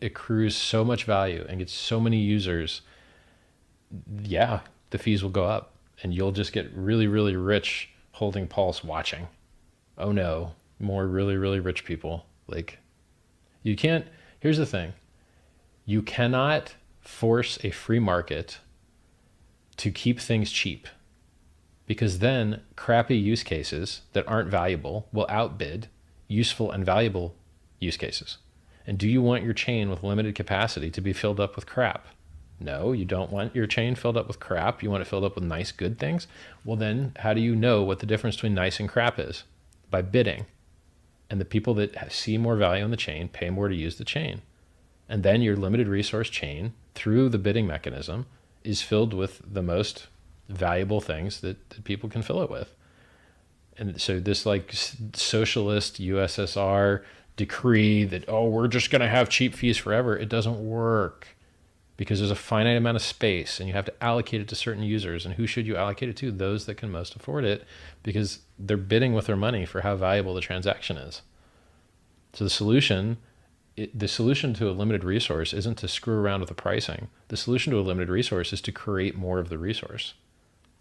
accrues so much value and gets so many users, yeah, the fees will go up and you'll just get really, really rich holding Pulse watching. Oh no, more really, really rich people. Like, you can't, here's the thing, you cannot force a free market to keep things cheap, because then crappy use cases that aren't valuable will outbid useful and valuable use cases. And do you want your chain with limited capacity to be filled up with crap? No, you don't want your chain filled up with crap. You want it filled up with nice, good things. Well, then how do you know what the difference between nice and crap is? By bidding. And the people that see more value in the chain pay more to use the chain. And then your limited resource chain, through the bidding mechanism, is filled with the most valuable things that people can fill it with. And so this like socialist USSR decree that, oh, we're just going to have cheap fees forever, it doesn't work, because there's a finite amount of space and you have to allocate it to certain users. And who should you allocate it to? Those that can most afford it, because they're bidding with their money for how valuable the transaction is. So the solution to a limited resource isn't to screw around with the pricing. The solution to a limited resource is to create more of the resource.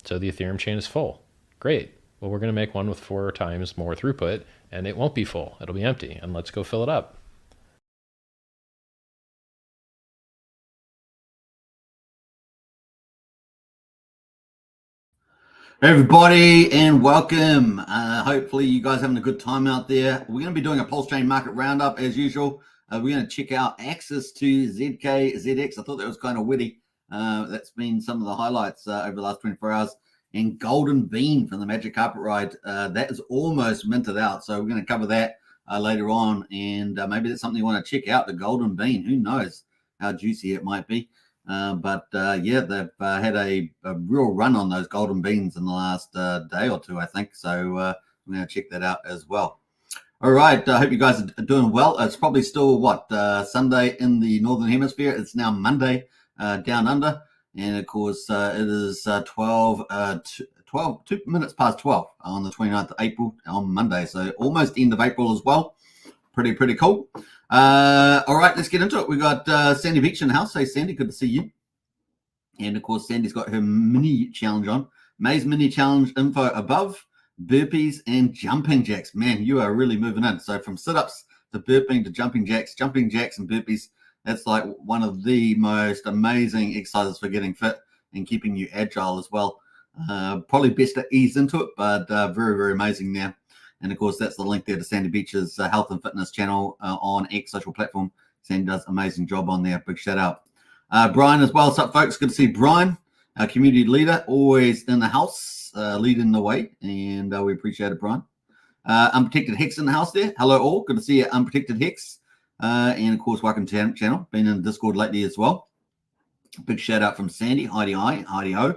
So the Ethereum chain is full. Great. Well, we're going to make one with 4 times more throughput, and it won't be full. It'll be empty, and let's go fill it up. Hey everybody, and welcome. Hopefully you guys are having a good time out there. We're going to be doing a Pulsechain market roundup as usual. We're going to check out access to ZKZX. I thought that was kind of witty. That's been some of the highlights over the last 24 hours. And Golden Bean from the Magic Carpet Ride. That is almost minted out. So we're going to cover that later on. And maybe that's something you want to check out, the Golden Bean. Who knows how juicy it might be. Yeah, they've had a real run on those golden beans in the last day or two, I think. So we're going to check that out as well. All right. I hope you guys are doing well. It's probably still, Sunday in the Northern Hemisphere. It's now Monday down under. And, of course, it is 2 minutes past 12 on the 29th of April on Monday. So almost end of April as well. Pretty cool. All right, let's get into it. We got Sandy Beach in the house. Hey, Sandy, good to see you. And of course, Sandy's got her mini challenge on. May's mini challenge info above, burpees and jumping jacks. Man, you are really moving in. So from sit-ups to burping to jumping jacks and burpees, that's like one of the most amazing exercises for getting fit and keeping you agile as well. Probably best to ease into it, but very, very amazing now. And of course, that's the link there to Sandy Beach's health and fitness channel on X social platform. Sandy does an amazing job on there. Big shout out. Brian as well. What's up, folks? Good to see Brian, our community leader, always in the house, leading the way. And we appreciate it, Brian. Unprotected Hex in the house there. Hello, all. Good to see you, Unprotected Hex. And of course, welcome to the channel. Been in Discord lately as well. Big shout out from Sandy. Heidi ho.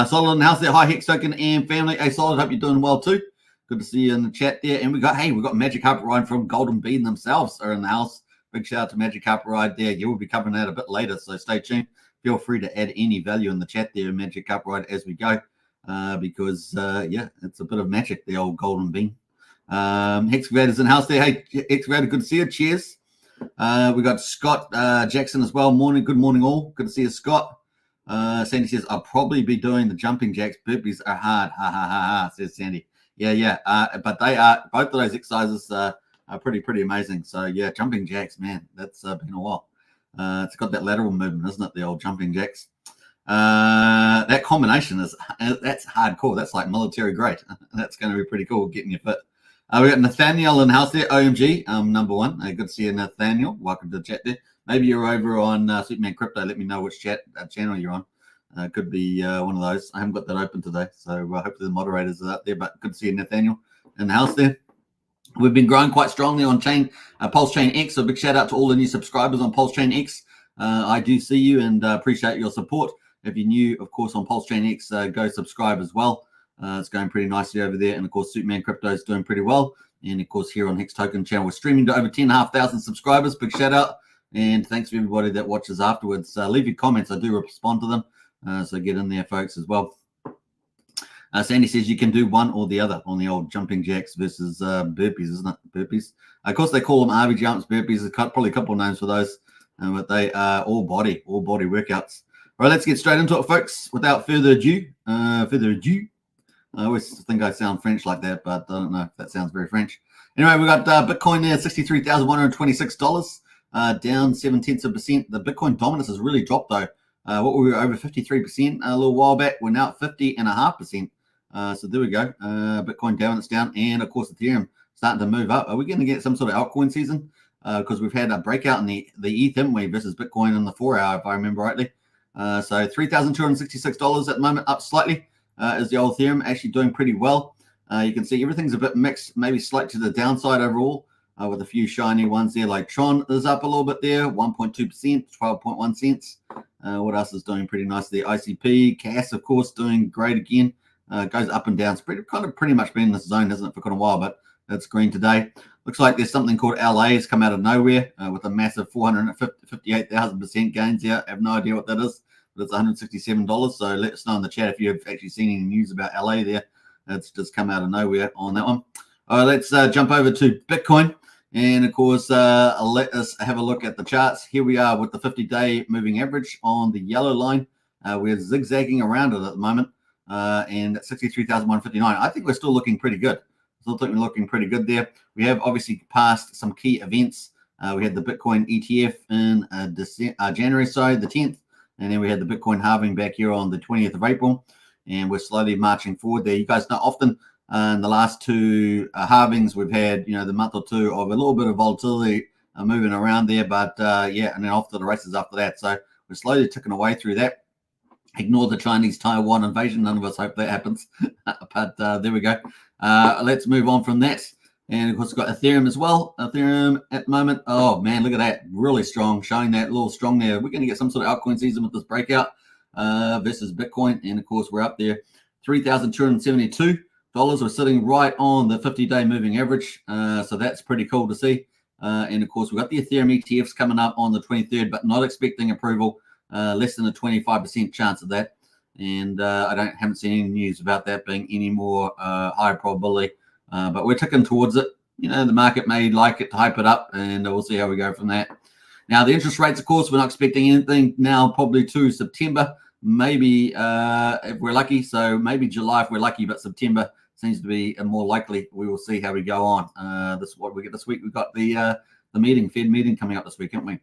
Solid in the house there. Hi, Hex Token and family. Hey, Solid. Hope you're doing well too. Good to see you in the chat there. And we got Magic Carpet Ride from Golden Bean themselves are in the house. Big shout out to Magic Carpet Ride there. You will be covering that a bit later, so stay tuned. Feel free to add any value in the chat there, Magic Carpet Ride, as we go, because it's a bit of magic, the old Golden Bean. Hexcavator's in the house there. Hey, Hexcavator, good to see you. Cheers. We got Scott Jackson as well. Good morning, all. Good to see you, Scott. Sandy says, I'll probably be doing the jumping jacks. Burpees are hard. Ha, ha, ha, ha, says Sandy. Yeah. But they are, both of those exercises are pretty amazing. So, yeah, jumping jacks, man, that's been a while. It's got that lateral movement, isn't it, the old jumping jacks? That combination that's hardcore. That's like military grade. That's going to be pretty cool, getting you fit. We got Nathaniel in the house there, OMG, number one. Good to see you, Nathaniel. Welcome to the chat there. Maybe you're over on Superman Crypto. Let me know which channel you're on. Could be one of those. I haven't got that open today, so hopefully the moderators are out there. But good to see you, Nathaniel, in the house there. We've been growing quite strongly on Pulsechain X. So big shout out to all the new subscribers on Pulsechain X. I do see you and appreciate your support. If you're new, of course, on Pulsechain X, go subscribe as well. It's going pretty nicely over there. And of course, Superman Crypto is doing pretty well. And of course, here on Hex Token channel, we're streaming to over 10,500 subscribers. Big shout out. And thanks to everybody that watches afterwards. Leave your comments. I do respond to them. So get in there, folks, as well. Sandy says you can do one or the other on the old jumping jacks versus burpees, isn't it? Burpees. Of course, they call them RV jumps, burpees. There's probably a couple of names for those. but they are all body workouts. All right, let's get straight into it, folks. Without further ado, I always think I sound French like that, but I don't know if that sounds very French. Anyway, we got Bitcoin there, $63,126, down 0.7%. The Bitcoin dominance has really dropped, though. What we were over 53% a little while back, we're now at 50.5%. So there we go. Bitcoin dominance down, and of course Ethereum starting to move up. Are we going to get some sort of altcoin season? Because we've had a breakout in the ETH, haven't we, versus Bitcoin in the 4 hour, if I remember rightly. So $3,266 at the moment, up slightly. Is the old Ethereum actually doing pretty well? You can see everything's a bit mixed, maybe slight to the downside overall, with a few shiny ones there. Like Tron is up a little bit there, 1.2%, 12.1 cents. What else is doing pretty nicely? ICP, CAS, of course, doing great again. Goes up and down. It's pretty much been in this zone, hasn't it, for quite a while, but it's green today. Looks like there's something called LA has come out of nowhere with a massive 458,000% gains here. I have no idea what that is, but it's $167. So let us know in the chat if you've actually seen any news about LA there. It's just come out of nowhere on that one. All right, let's jump over to Bitcoin. And of course, let us have a look at the charts. Here we are with the 50-day moving average on the yellow line. We're zigzagging around it at the moment, and at 63,159. I think we're still looking pretty good. Still think we're looking pretty good there. We have obviously passed some key events. We had the Bitcoin ETF in January, the 10th, and then we had the Bitcoin halving back here on the 20th of April, and we're slowly marching forward there. You guys know often in the last two halvings, we've had, the month or two of a little bit of volatility moving around there, but yeah, and then off to the races after that. So we're slowly ticking away through that. Ignore the Chinese Taiwan invasion. None of us hope that happens, but there we go. Let's move on from that. And of course, we've got Ethereum as well. Ethereum at the moment, oh man, look at that, really strong, showing that little strong there. We're going to get some sort of altcoin season with this breakout versus Bitcoin. And of course, we're up there, $3,272. We're sitting right on the 50-day moving average. So that's pretty cool to see. And of course, we've got the Ethereum ETFs coming up on the 23rd, but not expecting approval. Less than a 25% chance of that. And I haven't seen any news about that being any more high probability. But we're ticking towards it. The market may like it to hype it up, and we'll see how we go from that. Now, the interest rates, of course, we're not expecting anything now, probably to September, maybe if we're lucky. So maybe July if we're lucky, but September seems to be more likely. We will see how we go on. This is what we get this week. We've got the meeting, Fed meeting coming up this week, haven't we?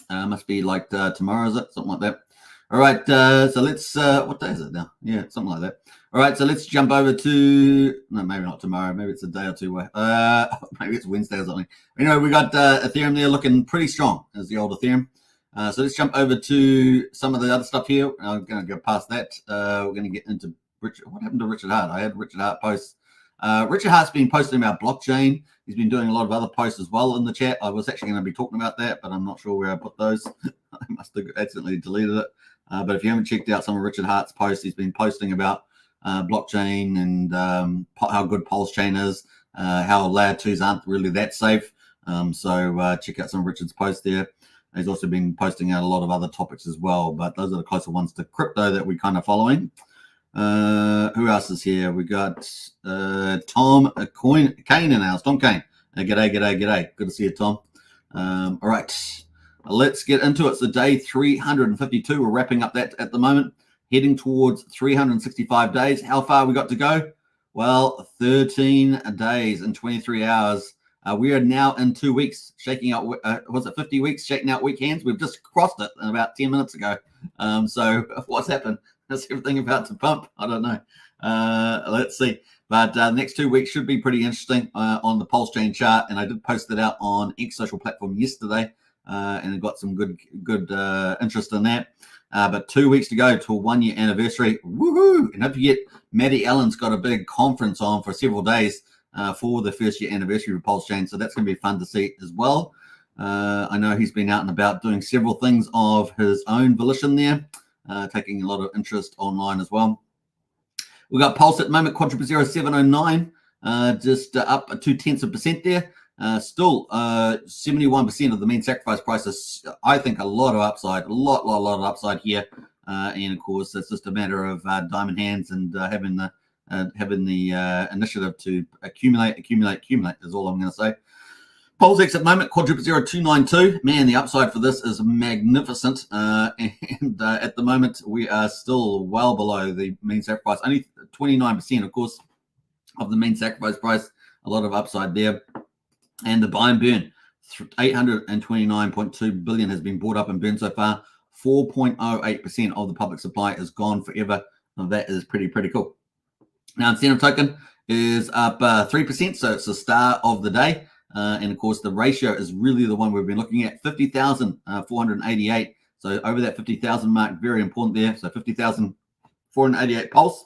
Must be like tomorrow, is it? Something like that. All right, so let's, what day is it now? Yeah, something like that. All right, so let's jump over to, no, maybe not tomorrow. Maybe it's a day or two away. Maybe it's Wednesday or something. Anyway, we got Ethereum there looking pretty strong as the old Ethereum. So let's jump over to some of the other stuff here. I'm going to go past that. We're going to get into Richard. What happened to Richard Hart? I had Richard Hart posts. Richard Hart's been posting about blockchain. He's been doing a lot of other posts as well in the chat. I was actually going to be talking about that, but I'm not sure where I put those. I must have accidentally deleted it. But if you haven't checked out some of Richard Hart's posts, he's been posting about blockchain and how good Pulsechain is, how layer 2s aren't really that safe. So check out some of Richard's posts there. He's also been posting out a lot of other topics as well, but those are the closer ones to crypto that we're kind of following. Who else is here? We got Tom Kane in ours. Tom Kane. G'day. Good to see you, Tom. All right. Let's get into it. So day 352. We're wrapping up that at the moment. Heading towards 365 days. How far we got to go? Well, 13 days and 23 hours. We are now in 2 weeks, shaking out, was it 50 weeks, shaking out weekends? We've just crossed it about 10 minutes ago. So what's happened? Is everything about to pump? I don't know. Let's see. But next 2 weeks should be pretty interesting on the Pulsechain chart. And I did post it out on X social platform yesterday, and it got some good interest in that. But 2 weeks to go to a 1 year anniversary. Woohoo! And don't forget, Matty Allen's got a big conference on for several days for the first year anniversary of Pulsechain. So that's going to be fun to see as well. I know he's been out and about doing several things of his own volition there, taking a lot of interest online as well. We've got Pulse at the moment, quadruple 0709, just up 0.2% there. Still 71% of the mean sacrifice price is, I think, a lot of upside, a lot of upside here. And of course, it's just a matter of diamond hands and having the initiative to accumulate is all I'm going to say. Pulsechain at the moment, quadruple 0292. Man, the upside for this is magnificent. And at the moment, we are still well below the mean sacrifice. Only 29%, of course, of the mean sacrifice price. A lot of upside there. And the buy and burn, 829.2 billion has been bought up and burned so far. 4.08% of the public supply is gone forever. Now, that is pretty cool. Now, incentive token is up 3%, so it's the star of the day. And of course, the ratio is really the one we've been looking at, 50,488. So over that 50,000 mark, very important there. So 50,488 pulse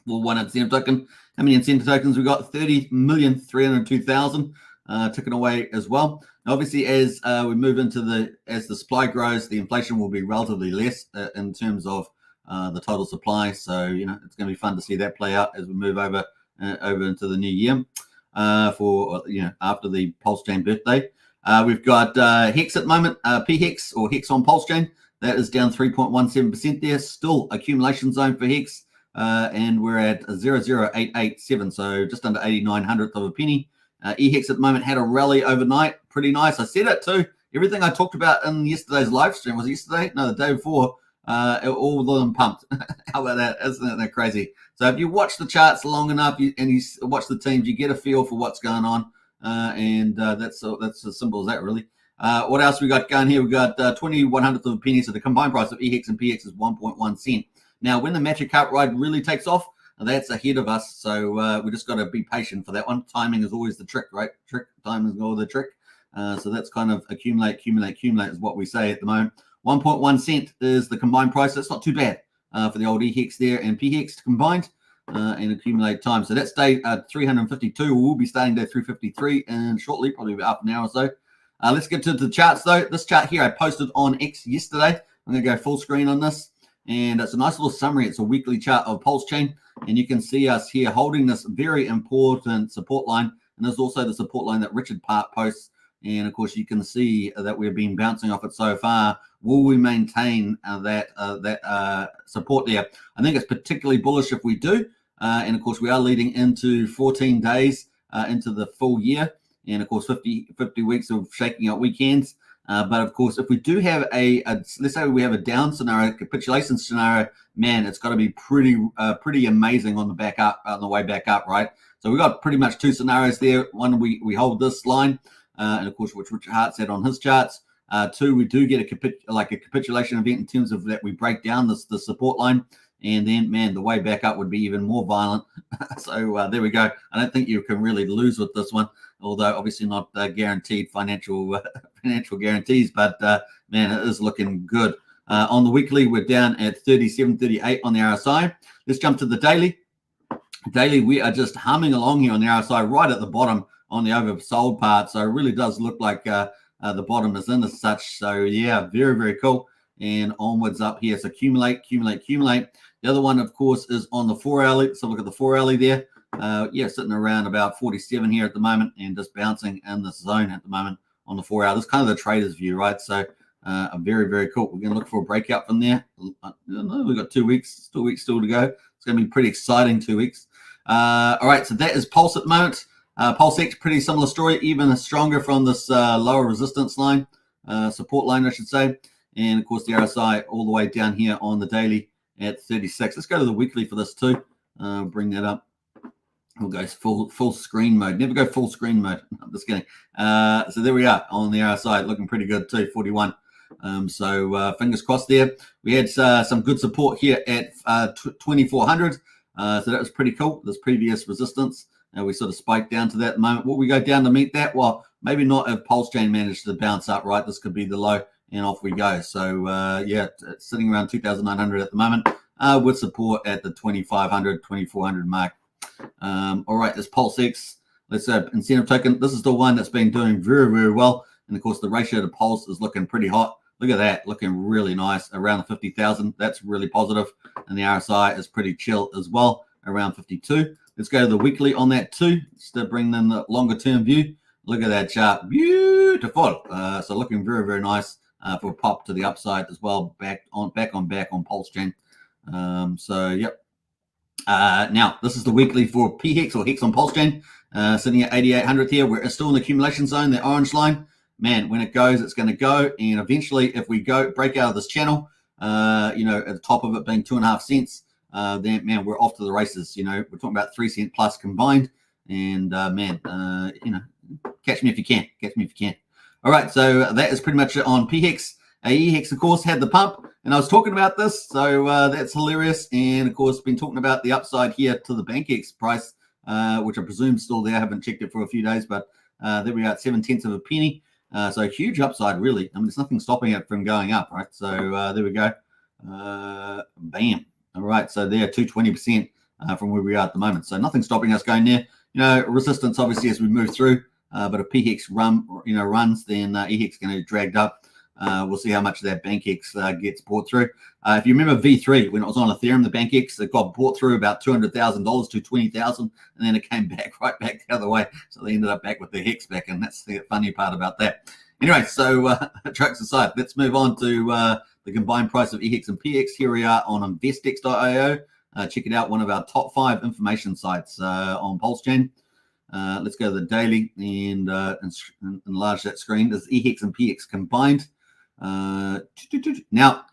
for one incentive token. How many incentive tokens we got? 30,302,000 ticking away as well. Now, obviously, as we move into as the supply grows, the inflation will be relatively less in terms of the total supply. So, it's going to be fun to see that play out as we move over into the new year for, after the Pulsechain birthday. We've got Hex at the moment, P-Hex or Hex on Pulsechain. That is down 3.17% there. Still accumulation zone for Hex. And we're at 0.0887, so just under 89 of a penny. E-Hex at the moment had a rally overnight. Pretty nice. I said it too. Everything I talked about in yesterday's live stream, was it yesterday? No, the day before. All of them pumped. How about that? Isn't that crazy? So if you watch the charts long enough and you watch the teams, you get a feel for what's going on. And that's as simple as that, really. What else we got going here? We got 20/100th of a penny. So the combined price of E-Hex and P-Hex is 1.1 cent. Now, when the magic carp ride really takes off, that's ahead of us. So we just got to be patient for that one. Timing is always the trick, right? Timing is always the trick. So that's kind of accumulate is what we say at the moment. 1.1 cent is the combined price. That's not too bad for the old E-Hex there and P-Hex combined and accumulate time. So that's day 352. We'll be starting day 353 and shortly, probably about half an hour or so. Let's get to the charts, though. This chart here I posted on X yesterday. I'm going to go full screen on this. And it's a nice little summary. It's a weekly chart of Pulsechain. And you can see us here holding this very important support line. And there's also the support line that Richard Park posts. And, of course, you can see that we've been bouncing off it so far. Will we maintain that support there? I think it's particularly bullish if we do. And, of course, we are leading into 14 days into the full year. And, of course, 50 weeks of shaking out weekends. But of course, if we do have let's say we have a down scenario, capitulation scenario, man, it's got to be pretty amazing on the way back up, right? So we got pretty much two scenarios there. One, we hold this line, and of course, which Richard Hart said on his charts. Two, we do get a capitulation event in terms of that we break down the support line, and then, man, the way back up would be even more violent. So there we go. I don't think you can really lose with this one. Although obviously not guaranteed financial guarantees, but man, it is looking good. On the weekly, we're down at 37.38 on the RSI. Let's jump to the daily. Daily, we are just humming along here on the RSI, right at the bottom on the oversold part. So it really does look like the bottom is in as such. So yeah, very cool. And onwards up here. So accumulate. The other one, of course, is on the 4-hourly. Let's have a look at the 4-hourly there. Sitting around about 47 here at the moment and just bouncing in the zone at the moment on the 4 hour. This is kind of the trader's view, right? So very cool. We're going to look for a breakout from there. We've got 2 weeks, still to go. It's going to be pretty exciting 2 weeks. All right, so that is Pulse at the moment. Pulsechain, pretty similar story, even stronger from this lower resistance line, support line, I should say. And of course, the RSI all the way down here on the daily at 36. Let's go to the weekly for this too. Bring that up. We'll go full screen mode. Never go full screen mode. I'm just kidding. So there we are on the RSI, looking pretty good too, 41. So fingers crossed there. We had some good support here at 2,400. So that was pretty cool. This previous resistance. We sort of spiked down to that at the moment. Will we go down to meet that? Well, maybe not if Pulsechain managed to bounce up, right? This could be the low, and off we go. So, it's sitting around 2,900 at the moment with support at the 2,500, 2,400 mark. All right, this Pulsechain. Let's incentive token. This is the one that's been doing very well. And, of course, the ratio to Pulse is looking pretty hot. Look at that, looking really nice, around 50,000. That's really positive. And the RSI is pretty chill as well, around 52. Let's go to the weekly on that too, just to bring in the longer term view. Look at that chart, beautiful. So looking very nice for a pop to the upside as well, back on Pulsechain. So yep, Now, this is the weekly for PHEX or Hex on Pulsechain, sitting at 8,800 here. We're still in the accumulation zone, the orange line. Man, when it goes, it's going to go. And eventually, if we break out of this channel, at the top of it being 2.5 cents, then, man, we're off to the races. We're talking about 3 cent plus combined. And, catch me if you can. Catch me if you can. All right, so that is pretty much it on PHEX. EHEX, of course, had the pump, and I was talking about this, so that's hilarious. And, of course, been talking about the upside here to the BankX price, which I presume is still there. I haven't checked it for a few days, but there we are at 0.7 of a penny. So huge upside, really. I mean, there's nothing stopping it from going up, right? So there we go. Bam. All right, so there, 220% from where we are at the moment. So nothing stopping us going there. Resistance, obviously, as we move through. But if PHEX runs, then EHEX going to be dragged up. We'll see how much of that BankX gets bought through. If you remember V3, when it was on Ethereum, the BankX, it got bought through about $200,000 to 20,000, and then it came back right back the other way. So they ended up back with the Hex back, and that's the funny part about that. Anyway, so jokes aside, let's move on to the combined price of EHEX and PHEX. Here we are on investex.io. Check it out, one of our top 5 information sites on Pulsechain. Let's go to the daily and enlarge that screen. There's EHEX and PHEX combined. Now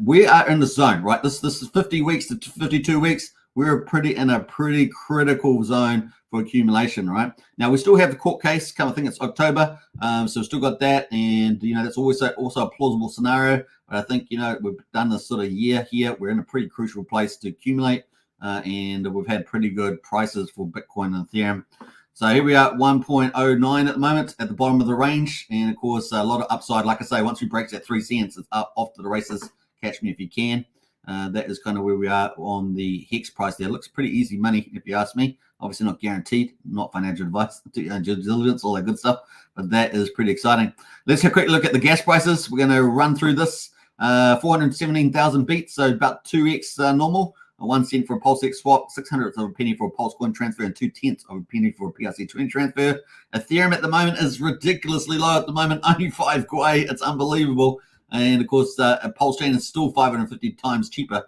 we are in the zone, right? This is 50 weeks to 52 weeks. We're in a pretty critical zone for accumulation, right? Now we still have the court case come. I think it's October, so we've still got that, and that's also a plausible scenario. But I think we've done this sort of year here. We're in a pretty crucial place to accumulate, and we've had pretty good prices for Bitcoin and Ethereum. So here we are at 1.09 at the moment, at the bottom of the range. And, of course, a lot of upside. Like I say, once we break that 3 cents, it's up off to the races. Catch me if you can. That is kind of where we are on the Hex price there. Looks pretty easy money, if you ask me. Obviously not guaranteed, not financial advice, due diligence, all that good stuff. But that is pretty exciting. Let's have a quick look at the gas prices. We're going to run through this. 417,000 beats, so about 2x normal. 1 cent for a Pulsechain swap, 600th of a penny for a Pulsecoin transfer, and 2/10 of a penny for a PRC20 transfer. Ethereum at the moment is ridiculously low at the moment, only 5 Gwei. It's unbelievable. And of course, Pulsechain is still 550 times cheaper,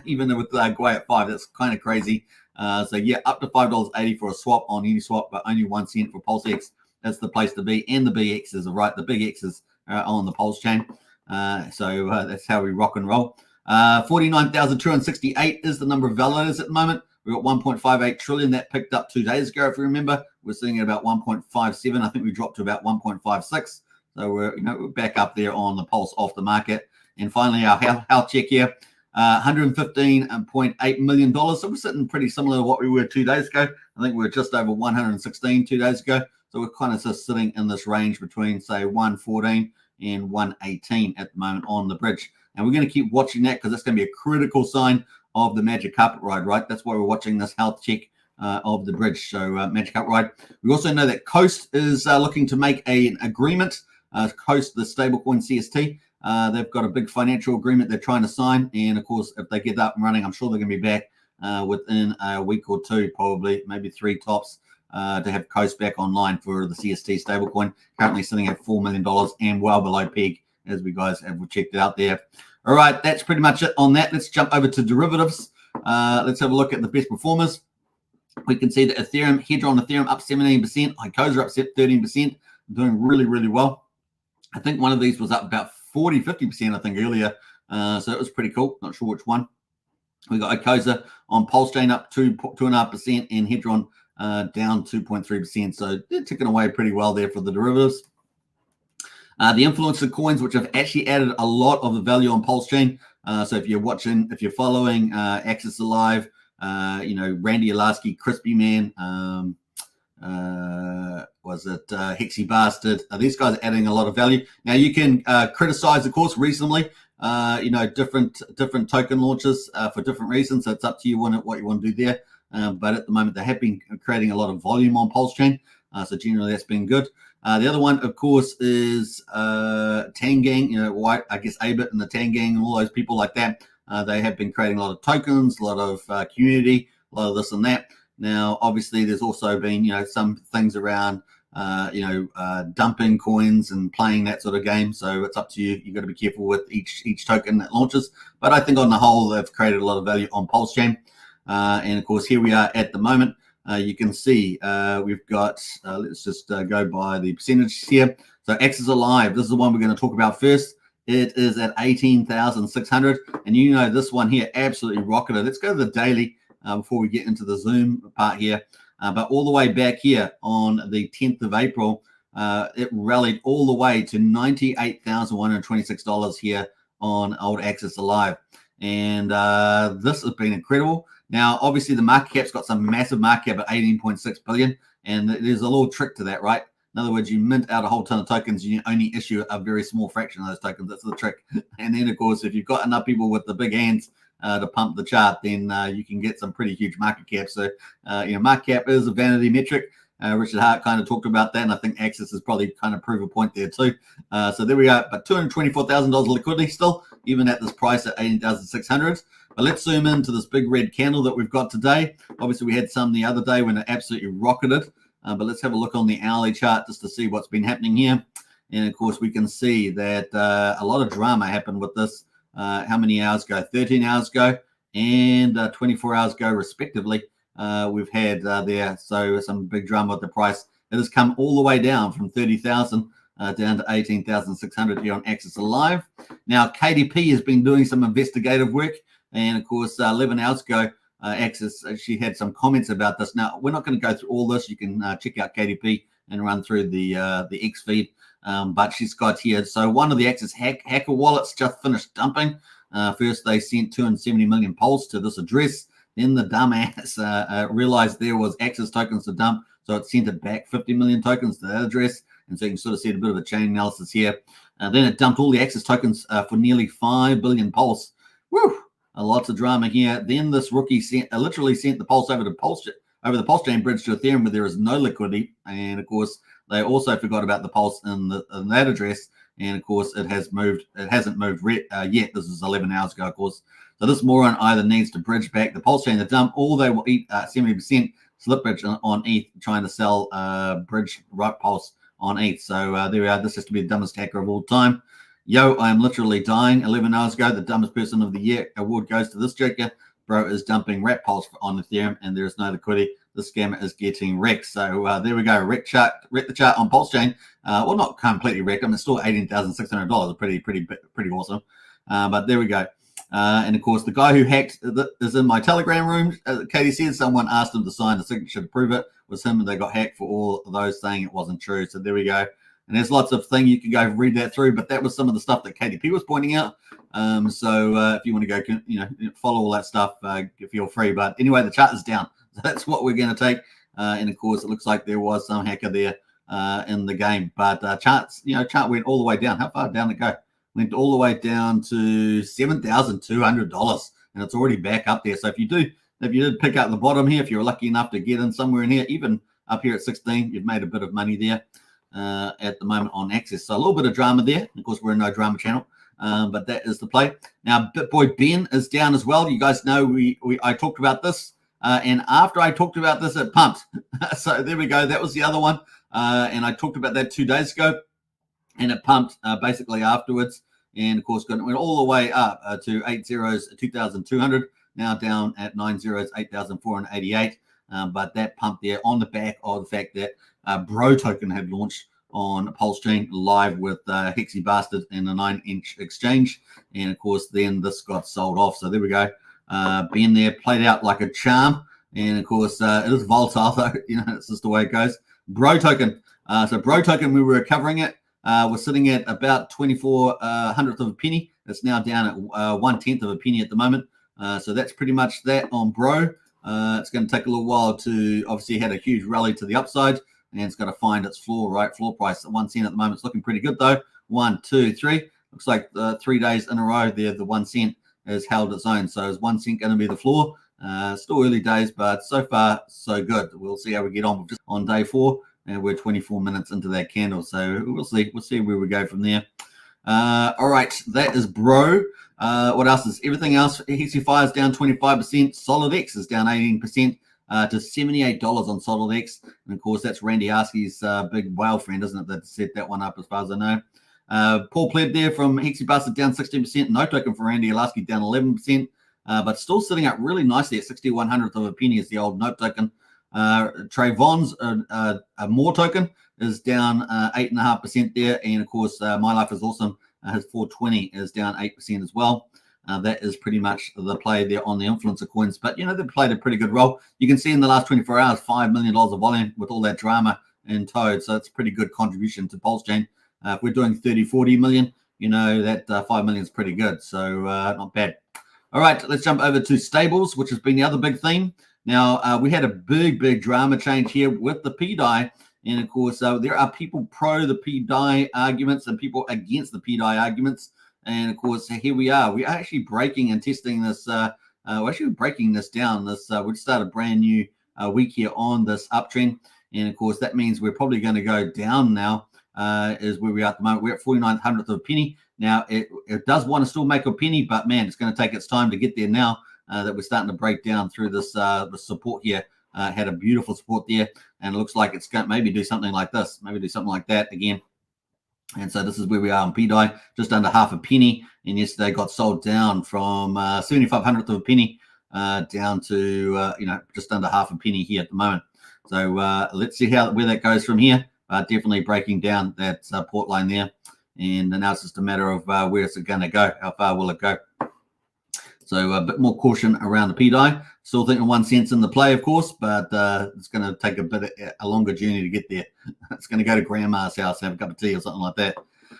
even with Gwei at 5. That's kind of crazy. So yeah, up to $5.80 for a swap on Uniswap, but only 1 cent for PulseX. That's the place to be. And the BXs are right. The big X's are on the Pulsechain. So that's how we rock and roll. 49,268 is the number of validators at the moment. We've got 1.58 trillion. That picked up 2 days ago, if you remember. We're sitting at about 1.57. I think we dropped to about 1.56. So we're back up there on the pulse off the market. And finally, our health check here, $115.8 million. So we're sitting pretty similar to what we were 2 days ago. I think we were just over 116 2 days ago. So we're kind of just sitting in this range between, say, 114 and 118 at the moment on the bridge. And we're going to keep watching that because that's going to be a critical sign of the magic carpet ride, right? That's why we're watching this health check of the bridge. So magic carpet ride. We also know that Coast is looking to make an agreement. Coast, the stablecoin CST, they've got a big financial agreement they're trying to sign. And of course, if they get up and running, I'm sure they're going to be back within a week or 2, probably, maybe 3 tops, to have Coast back online for the CST stablecoin. Currently sitting at $4 million and well below peg, as we guys have checked it out there. All right, that's pretty much it on that. Let's jump over to derivatives. Let's have a look at the best performers. We can see that Ethereum, Hedron Ethereum up 17%, Icosa up 13%, doing really, really well. I think one of these was up about 40-50%, I think, earlier. So it was pretty cool. Not sure which one. We got Icosa on Pulsechain up 2.5% and Hedron down 2.3%. So they're ticking away pretty well there for the derivatives. The influencer coins, which have actually added a lot of the value on Pulsechain. So if you're following Access Alive, Randy Alasky, Crispy Man, Hexy Bastard. These guys are adding a lot of value. Now you can criticize, of course, reasonably, different token launches for different reasons. So it's up to you what you want to do there. But at the moment, they have been creating a lot of volume on Pulsechain. So generally, that's been good. The other one, of course, is Tangang, White, I guess, Abit and the Tangang and all those people like that. They have been creating a lot of tokens, a lot of community, a lot of this and that. Now, obviously, there's also been, some things around, dumping coins and playing that sort of game. So it's up to you. You've got to be careful with each token that launches. But I think on the whole, they've created a lot of value on Pulsechain. And of course, here we are at the moment. You can see we've got, let's just go by the percentages here. So Axis Alive, this is the one we're going to talk about first. It is at 18,600. And you know this one here absolutely rocketed. Let's go to the daily before we get into the Zoom part here. But all the way back here on the 10th of April, it rallied all the way to $98,126 here on old Axis Alive. And this has been incredible. Now, obviously, the market cap's got some massive market cap at 18.6 billion. And there's a little trick to that, right? In other words, you mint out a whole ton of tokens, you only issue a very small fraction of those tokens. That's the trick. And then, of course, if you've got enough people with the big hands to pump the chart, then you can get some pretty huge market cap. So, market cap is a vanity metric. Richard Hart kind of talked about that, and I think Axis has probably kind of proved a point there too. So there we go. But $224,000 liquidity still, even at this price at 18,600. But let's zoom into this big red candle that we've got today. Obviously, we had some the other day when it absolutely rocketed. But let's have a look on the hourly chart just to see what's been happening here. And of course, we can see that a lot of drama happened with this. How many hours ago? 13 hours ago and 24 hours ago, respectively. We've had there, so some big drama with the price. It has come all the way down from 30,000 down to 18,600 here on Axis Alive. Now, KDP has been doing some investigative work, and of course, 11 hours ago, Axis, she had some comments about this. Now, we're not going to go through all this. You can check out KDP and run through the X feed, but she's got here. So one of the Axis hacker wallets just finished dumping. First, they sent 270 million pulse to this address. Then the dumbass realized there was Axis tokens to dump, so it sent it back 50 million tokens to that address. And so you can sort of see a bit of a chain analysis here. Then it dumped all the Axis tokens for nearly 5 billion pulse. Woo! Lots of drama here. Then this rookie literally sent the pulse over the Pulsechain bridge to Ethereum, where there is no liquidity. And of course, they also forgot about the pulse in that address. And of course, it hasn't moved yet. This is 11 hours ago, of course. So this moron either needs to bridge back the Pulsechain to dump, or they will eat 70% slippage on ETH, trying to sell bridge right pulse on ETH. So there we are. This has to be the dumbest hacker of all time. Yo, I am literally dying. 11 hours ago, the dumbest person of the year award goes to this joker. Bro is dumping rat pulse on Ethereum, and there is no liquidity. The scammer is getting wrecked. So there we go. Wreck the chart on Pulsechain. Well, not completely wrecked. I mean, it's still $18,600. Pretty awesome. But there we go. And of course, the guy who hacked is in my Telegram room. Katie said someone asked him to sign a signature to prove it was him, and they got hacked for all of those saying it wasn't true. So there we go. And there's lots of things you can go read that through, but that was some of the stuff that KDP was pointing out. So if you want to go, follow all that stuff, feel free. But anyway, the chart is down. So that's what we're going to take. And of course, it looks like there was some hacker there in the game. But chart went all the way down. How far down did it go? Went all the way down to $7,200, and it's already back up there. So if you did pick up the bottom here, if you're lucky enough to get in somewhere in here, even up here at 16, you've made a bit of money there. At the moment on Axis. So a little bit of drama there. Of course, we're a no drama channel, but that is the play. Now, BitBoy Ben is down as well. You guys know I talked about this, and after I talked about this, it pumped. So there we go. That was the other one, and I talked about that 2 days ago, and it pumped basically afterwards. And of course, went all the way up to 8 zeros, 2,200. Now down at 9 zeros, 8,488. But that pump there on the back of the fact that Bro token had launched on Pulsechain live with Hexy Bastard in a 9-inch exchange. And of course, then this got sold off. So there we go. Ben there played out like a charm. And of course, it is volatile, though. It's just the way it goes. Bro token. So Bro token, we were covering it. We're sitting at about 24 hundredth of a penny. It's now down at 1/10 of a penny at the moment. So that's pretty much that on Bro. It's going to take a little while to, obviously, had a huge rally to the upside, and it's got to find its floor price at 1 cent at the moment. It's looking pretty good, though. 1, 2, 3. Looks like 3 days in a row there, the 1 cent has held its own. So is 1 cent going to be the floor? Still early days, but so far, so good. We'll see how we get on just on day 4, and we're 24 minutes into that candle. So we'll see. We'll see where we go from there. All right, that is Bro. What else is everything else? Hexify is down 25%. Solid X is down 18% to $78 on Solid X. And of course, that's Randy Arsky's big whale friend, isn't it? That set that one up as far as I know. Paul Pleb there from Hexy Bastard down 16%. No token for Randy Arsky down 11%. but still sitting up really nicely at 61/100th of a penny is the old note token. Trayvon's more token is down 8.5% there, and of course My Life is Awesome has 420 is down 8% as well. That is pretty much the play there on the influencer coins, but you know they've played a pretty good role. You can see in the last 24 hours $5 million of volume with all that drama in Toad, so it's a pretty good contribution to Pulsechain. If we're doing 30-40 million, you know that 5 million is pretty good, so not bad. All right, let's jump over to stables, which has been the other big theme. Now, we had a big drama change here with the PDI. And, of course, there are people pro the PDI arguments and people against the PDI arguments. And, of course, here we are. We are actually breaking and testing this. We're actually breaking this down. We've started a brand new week here on this uptrend. And, of course, that means we're probably going to go down now is where we are at the moment. We're at 49/100th of a penny. Now, it does want to still make a penny, but, man, it's going to take its time to get there now. That we're starting to break down through this the support here. Had a beautiful support there, and it looks like it's going to maybe do something like this, maybe do something like that again. And so this is where we are on PDI, just under half a penny. And yesterday got sold down from 75/100th of a penny down to just under half a penny here at the moment. So let's see where that goes from here. Definitely breaking down that support line there, and now it's just a matter of where it's going to go. How far will it go? So a bit more caution around the PDI. Still thinking 1 cent's in the play, of course, but it's going to take a longer journey to get there. It's going to go to grandma's house and have a cup of tea or something like that.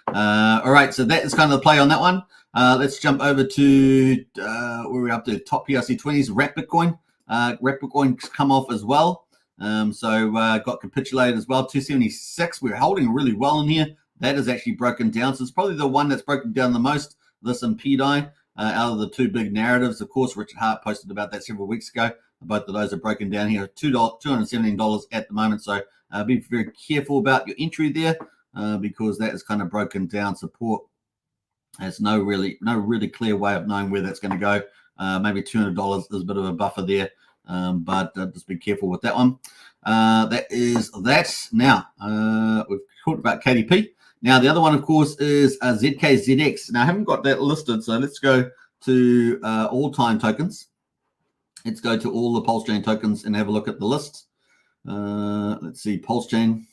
All right, so that is kind of the play on that one. Let's jump over to where we're up to top PRC20s, Wrap Bitcoin. Wrap Bitcoin's come off as well. So got capitulated as well. 276. We're holding really well in here. That is actually broken down. So it's probably the one that's broken down the most, this and PDI. Out of the two big narratives, of course, Richard Hart posted about that several weeks ago. Both of those are broken down here, $217 at the moment. So be very careful about your entry there because that is kind of broken down support. There's no really clear way of knowing where that's going to go. Maybe $200 is a bit of a buffer there, but just be careful with that one. That is that. Now, we've talked about KDP. Now, the other one, of course, is ZKZX. Now, I haven't got that listed, so let's go to all-time tokens. Let's go to all the Pulsechain tokens and have a look at the list. Let's see, Pulsechain.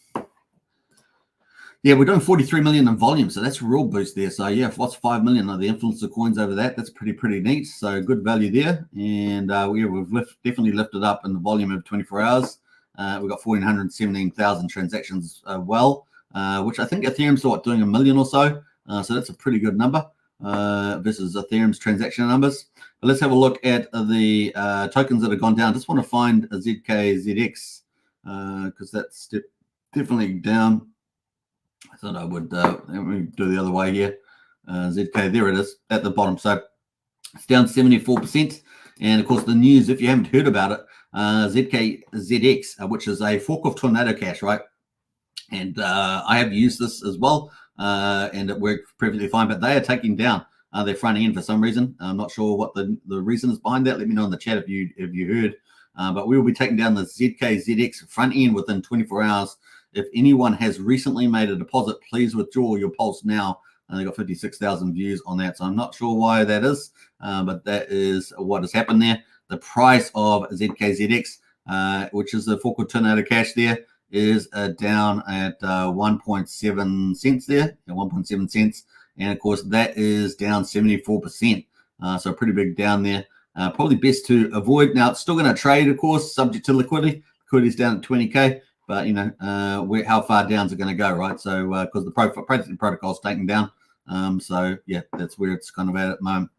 Yeah, we're doing 43 million in volume, so that's a real boost there. So, yeah, what's 5 million of the influencer coins over that? That's pretty neat. So, good value there. And we've definitely lifted up in the volume of 24 hours. We've got 1,417,000 transactions which I think Ethereum's doing 1 million or so. So that's a pretty good number versus Ethereum's transaction numbers. But let's have a look at the tokens that have gone down. Just want to find a ZKZX because that's definitely down. I thought I would let me do the other way here. ZK, there it is at the bottom. So it's down 74%. And of course, the news, if you haven't heard about it, ZKZX, which is a fork of Tornado Cash, right? And I have used this as well, and it worked perfectly fine. But they are taking down their front end for some reason. I'm not sure what the reason is behind that. Let me know in the chat if you heard. But we will be taking down the ZKZX front end within 24 hours. If anyone has recently made a deposit, please withdraw your Pulse now. They got 56,000 views on that, so I'm not sure why that is, but that is what has happened there. The price of ZKZX, which is the fork of Tornado Cash there, is down at 1.7 cents there, 1.7 cents. And of course, that is down 74%. So pretty big down there. Probably best to avoid. Now, it's still going to trade, of course, subject to liquidity. Liquidity is down at 20K, but you know, how far down is it going to go, right? So because the protocol is taken down. So yeah, that's where it's kind of at the moment.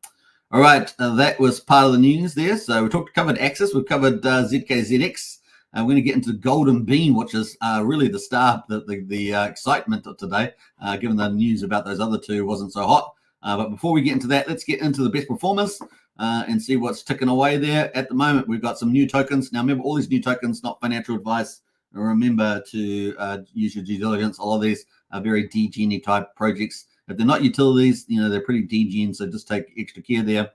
All right, that was part of the news there. So we covered Axis, we've covered ZKZX. We're going to get into Golden Bean, which is really the star, the excitement of today, given the news about those other two wasn't so hot. But before we get into that, let's get into the best performers and see what's ticking away there. At the moment, we've got some new tokens. Now, remember, all these new tokens, not financial advice. Remember to use your due diligence. A lot of these are very DGN type projects. If they're not utilities, you know, they're pretty DGN, so just take extra care there.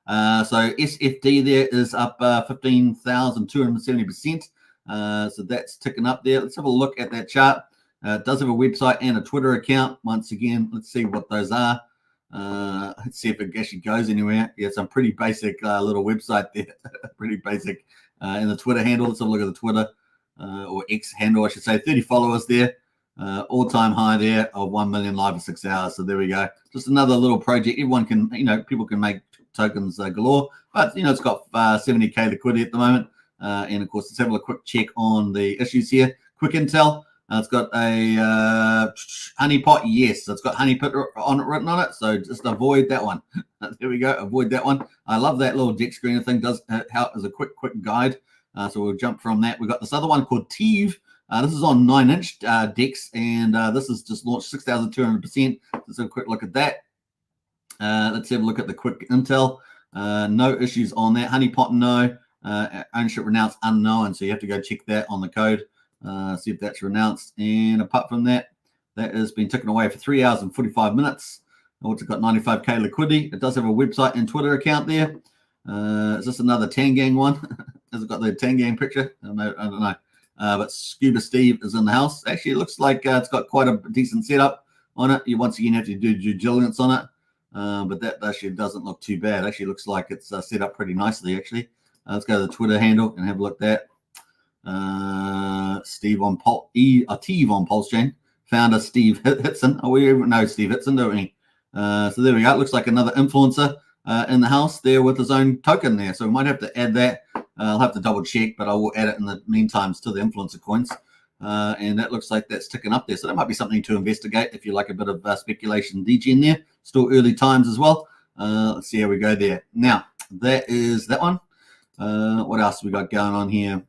So SFD there is up 15,270%. So that's ticking up there. Let's have a look at that chart. It does have a website and a Twitter account. Once again, let's see what those are. Let's see if it actually goes anywhere. Yeah, some pretty basic little website there. Pretty basic. And the Twitter handle. Let's have a look at the Twitter or X handle, I should say. 30 followers there. All-time high there of 1 million live in 6 hours. So there we go. Just another little project. Everyone can, people can make tokens galore. But, it's got 70K liquidity at the moment. And, of course, let's have a quick check on the issues here. Quick intel. It's got a honeypot. Yes, it's got honeypot written on it. So just avoid that one. There we go. Avoid that one. I love that little deck screener thing. Does help as a quick guide. So we'll jump from that. We've got this other one called Teve. This is on 9-inch decks, and this is just launched 6,200%. Let's have a quick look at that. Let's have a look at the quick intel. No issues on that. Honeypot, no. Ownership renounced unknown. So you have to go check that on the code. See if that's renounced. And apart from that, that has been taken away for 3 hours and 45 minutes. It's got 95K liquidity. It does have a website and Twitter account there. Is this another Tangang one? Has it got the Tangang picture? I don't know. But Scuba Steve is in the house. Actually, it looks like it's got quite a decent setup on it. You once again have to do due diligence on it. But that actually doesn't look too bad. Actually looks like it's set up pretty nicely, actually. Let's go to the Twitter handle and have a look at that. Steve on Teve on Pulsechain. Founder Steve Hitson. Oh, we know Steve Hitson, don't we? So there we go. It looks like another influencer in the house there with his own token there. So we might have to add that. I'll have to double check, but I will add it in the meantime to the influencer coins. And that looks like that's ticking up there. So that might be something to investigate if you like a bit of speculation DG there. Still early times as well. Let's see how we go there. Now, that is that one. What else we got going on here?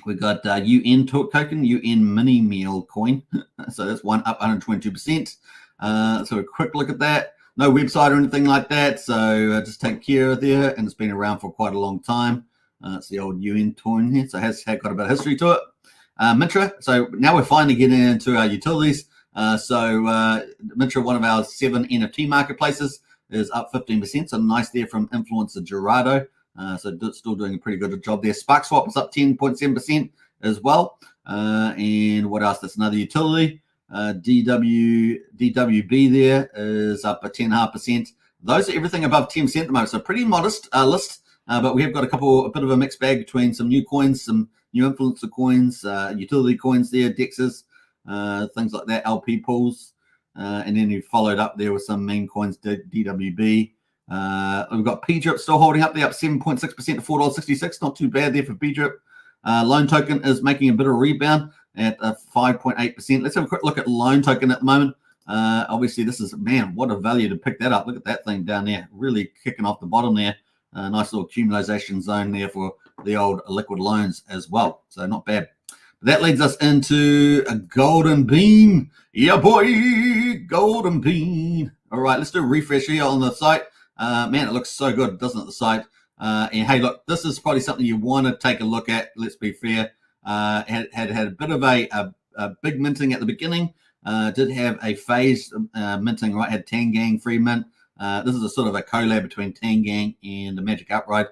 We got UN token, UN mini meal coin. So that's one up 122%. So a quick look at that. No website or anything like that. So just take care of there. And it's been around for quite a long time. It's the old UN coin here. So it has got a bit of history to it. Mintra. So now we're finally getting into our utilities. Mintra, one of our 7 NFT marketplaces, is up 15%. So nice there from influencer Gerardo. So still doing a pretty good job there. SparkSwap is up 10.7% as well. And what else? That's another utility. DWB there is up at 10.5%. Those are everything above 10% at the moment. So pretty modest list. But we have got a bit of a mixed bag between some new coins, some new influencer coins, utility coins there, DEXs, things like that, LP pools. And then you followed up there with some meme coins, DWB. We've got PDRIP still holding up there, up 7.6% to $4.66. Not too bad there for PDRIP. Loan token is making a bit of a rebound at 5.8%. Let's have a quick look at loan token at the moment. Obviously, this is, man, what a value to pick that up. Look at that thing down there, really kicking off the bottom there. Nice little accumulation zone there for the old liquid loans as well. So not bad. That leads us into a golden bean. Yeah, boy, golden bean. All right, let's do a refresh here on the site. Man, it looks so good, doesn't it, the site? And hey, look, this is probably something you want to take a look at. Let's be fair. Had a bit of a big minting at the beginning. Did have a phased minting, right? Had Tangang free mint. This is a sort of a collab between Tangang and the Magic Outright.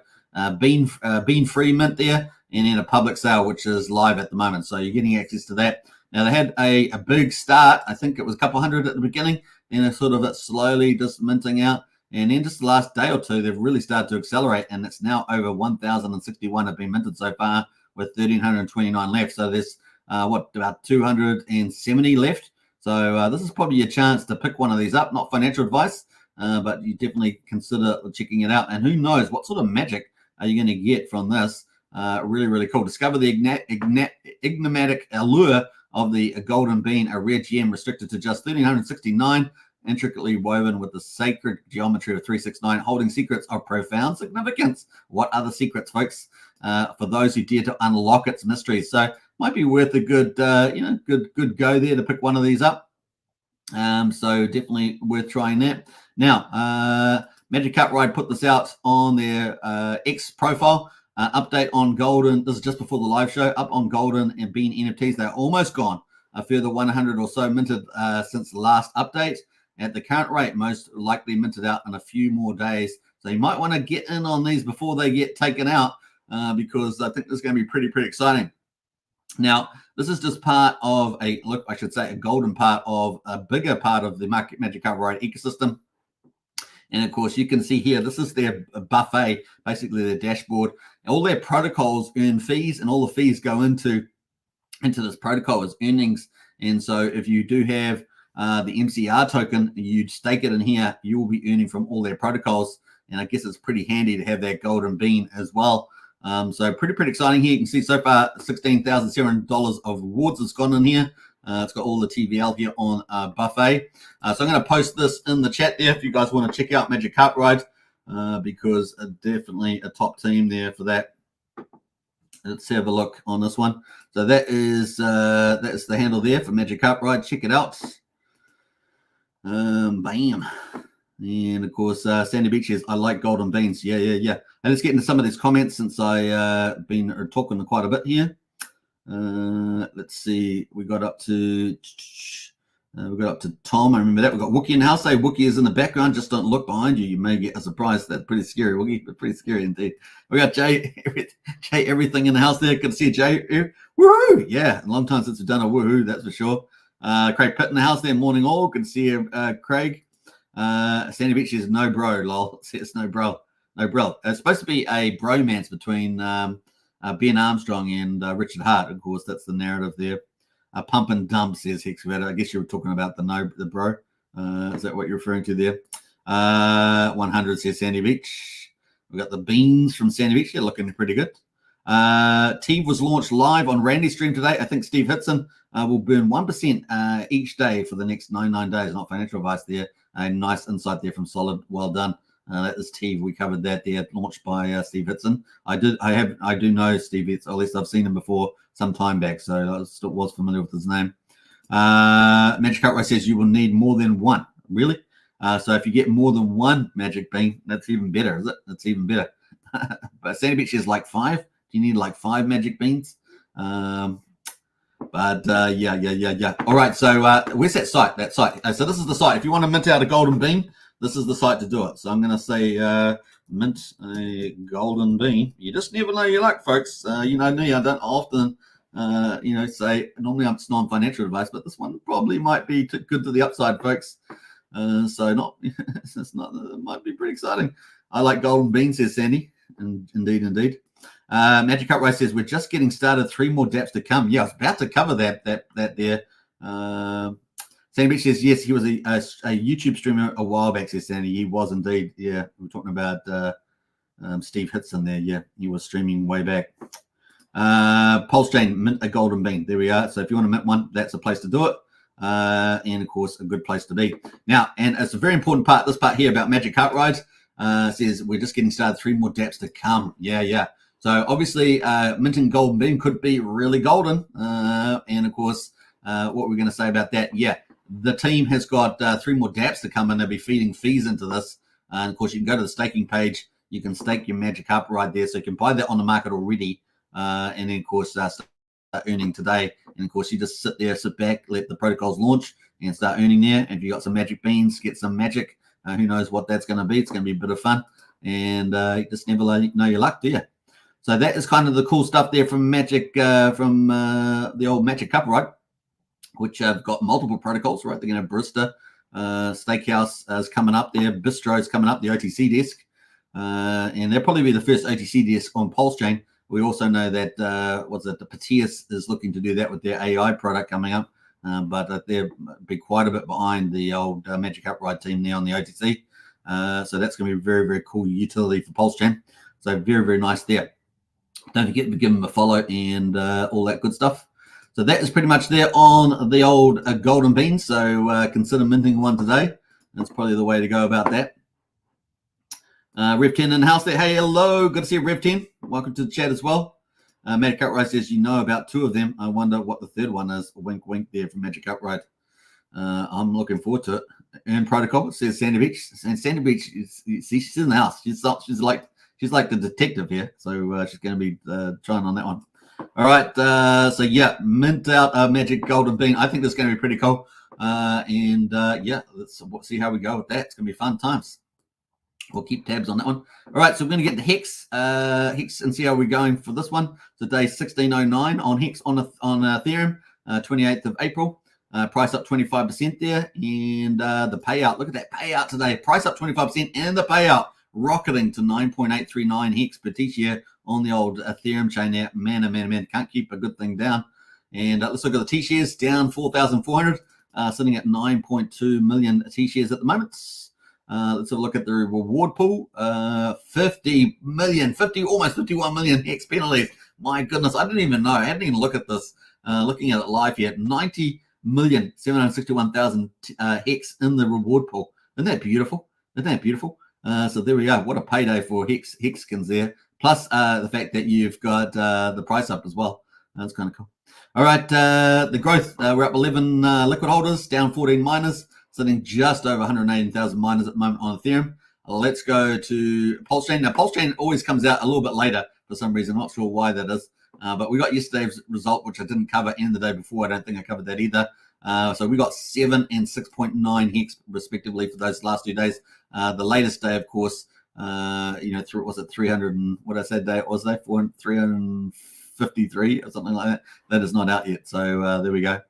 Bean free mint there, and then a public sale, which is live at the moment. So you're getting access to that. Now, they had a big start. I think it was a couple hundred at the beginning. Then it's sort of slowly just minting out. And then just the last day or two, they've really started to accelerate. And it's now over 1,061 have been minted so far, with 1,329 left. So there's, about 270 left. So this is probably your chance to pick one of these up. Not financial advice, but you definitely consider checking it out. And who knows what sort of magic are you going to get from this? Really, really cool. Discover the enigmatic allure of the golden bean, a rare gem restricted to just 1,369, intricately woven with the sacred geometry of 369, holding secrets of profound significance. What are the secrets, folks? For those who dare to unlock its mysteries. So might be worth a good, good go there to pick one of these up. So definitely worth trying that. Now, Magic Outright put this out on their X profile. Update on golden. This is just before the live show. Up on golden and bean NFTs. They're almost gone. A further 100 or so minted since the last update. At the current rate, most likely minted out in a few more days. So you might want to get in on these before they get taken out, because I think this is going to be pretty exciting. Now, this is just part of a golden part of a bigger part of the Magic Outright ecosystem. And of course, you can see here, this is their buffet, basically their dashboard. All their protocols earn fees, and all the fees go into this protocol as earnings. And so if you do have the MCR token, you stake it in here, you will be earning from all their protocols. And I guess it's pretty handy to have that golden bean as well. So pretty exciting here. You can see so far $16,700 of rewards has gone in here. It's got all the TVL here on buffet. So I'm going to post this in the chat there if you guys want to check out Magic Carp Ride, because definitely a top team there for that. Let's have a look on this one. So that is the handle there for Magic Carp Ride. Check it out. Bam. And of course, Sandy Beach says, I like golden beans. Yeah. And let's get into some of these comments since I been talking quite a bit here. Let's see. We got up to Tom. I remember that. We got Wookie in the house. Say Wookie is in the background. Just don't look behind you. You may get a surprise. That's pretty scary, Wookie. But pretty scary indeed. We got Jay everything in the house there. Good to see you, Jay. Woohoo! Yeah, a long time since we've done a woohoo. That's for sure. Craig Pitt in the house there. Morning all. Good to see you, Craig. Sandy Beach is no bro. Lol. It's no bro. It's supposed to be a bromance between Ben Armstrong and Richard Hart. Of course, that's the narrative there. Pump and dump, says Hex. I guess you were talking about the bro. Is that what you're referring to there? 100 says Sandy Beach. We've got the beans from Sandy Beach. They're looking pretty good. Teeve was launched live on Randy's stream today. I think Steve Hitson will burn 1% each day for the next 99 days. Not financial advice there. A nice insight there from Solid. Well done. That is Steve. We covered that there, launched by Steve Hitson. I do know Steve Hitson. At least I've seen him before some time back, so I was familiar with his name. Magic Cartwright says you will need more than one. Really? So if you get more than one magic bean, that's even better, is it? That's even better. But Sandy Beach is like 5. Do you need like 5 magic beans? Yeah. All right. So where's that site? So this is the site. If you want to mint out a golden bean, this is the site to do it. So I'm going to say mint a golden bean. You just never know your luck, folks. You know me. I don't often, say normally it's non-financial advice, but this one probably might be good to the upside, folks. So it might be pretty exciting. I like golden beans, says Sandy. Indeed. Magic Cup Race says we're just getting started. 3 more daps to come. Yeah, I was about to cover that there. Sandy Beach says yes, he was a YouTube streamer a while back, says Sandy. He was indeed. Yeah, we're talking about Steve Hitson there. Yeah, he was streaming way back. Pulsechain, mint a golden bean. There we are. So if you want to mint one, that's a place to do it. And of course, a good place to be. Now, and it's a very important part, this part here about Magic Cart Rides, says we're just getting started. 3 more daps to come. Yeah. So obviously, minting golden bean could be really golden. And of course, what we're going to say about that, yeah, the team has got 3 more daps to come, and they'll be feeding fees into this. And of course, you can go to the staking page. You can stake your Magic Carp Ride there, so you can buy that on the market already. And then, of course, start earning today. And of course, you just sit back, let the protocols launch, and start earning there. And if you got some magic beans, get some magic. Who knows what that's going to be? It's going to be a bit of fun, and you just never know your luck, do you? So that is kind of the cool stuff there from Magic, from the old Magic Cup Ride, which have got multiple protocols, right? They're going to have Barista, Steakhouse is coming up there, Bistro is coming up, the OTC desk, and they'll probably be the first OTC desk on Pulsechain. We also know that the Patias is looking to do that with their AI product coming up, but they'll be quite a bit behind the old Magic Cup Ride team there on the OTC. So that's going to be a very, very cool utility for Pulsechain. So very, very nice there. Don't forget to give them a follow and all that good stuff. So that is pretty much there on the old golden bean. So consider minting one today. That's probably the way to go about that. Rev10 in the house there. Hey, hello. Good to see you, Rev10. Welcome to the chat as well. Magic Cup Ride says you know about 2 of them. I wonder what the third one is. A wink, wink there from Magic Cup Ride. I'm looking forward to it. Earn Protocol says Sandy Beach. And Sandy Beach, she's in the house. She's like the detective here. So she's going to be trying on that one. All right. So, yeah, mint out Magic Golden Bean. I think this is going to be pretty cool. Yeah, let's see how we go with that. It's going to be fun times. We'll keep tabs on that one. All right, so we're going to get the Hex and see how we're going for this one. Today, 1609 on Hex on Ethereum, 28th of April. Price up 25% there. And the payout, look at that payout today. Price up 25% and the payout rocketing to 9.839 hex per T-share on the old Ethereum chain there. Man, can't keep a good thing down. And let's look at the T-shares, down 4,400, sitting at 9.2 million T-shares at the moment. Let's have a look at the reward pool. 50 million, almost 51 million hex penalties. My goodness, I didn't even know. I hadn't even looked at this. Looking at it live here, 90,761,000 hex in the reward pool. Isn't that beautiful? So there we go. What a payday for hexkins there. Plus the fact that you've got the price up as well. That's kind of cool. All right, the growth. We're up 11 liquid holders, down 14 miners, sitting just over 118,000 miners at the moment on Ethereum. Let's go to Pulsechain. Now, Pulsechain always comes out a little bit later for some reason. I'm not sure why that is. But we got yesterday's result, which I didn't cover, and the day before. I don't think I covered that either. So we got 7 and 6.9 hex respectively for those last 2 days. The latest day, of course, through, was it 300 and what I said day it was there, 353 or something like that. That is not out yet. So there we go.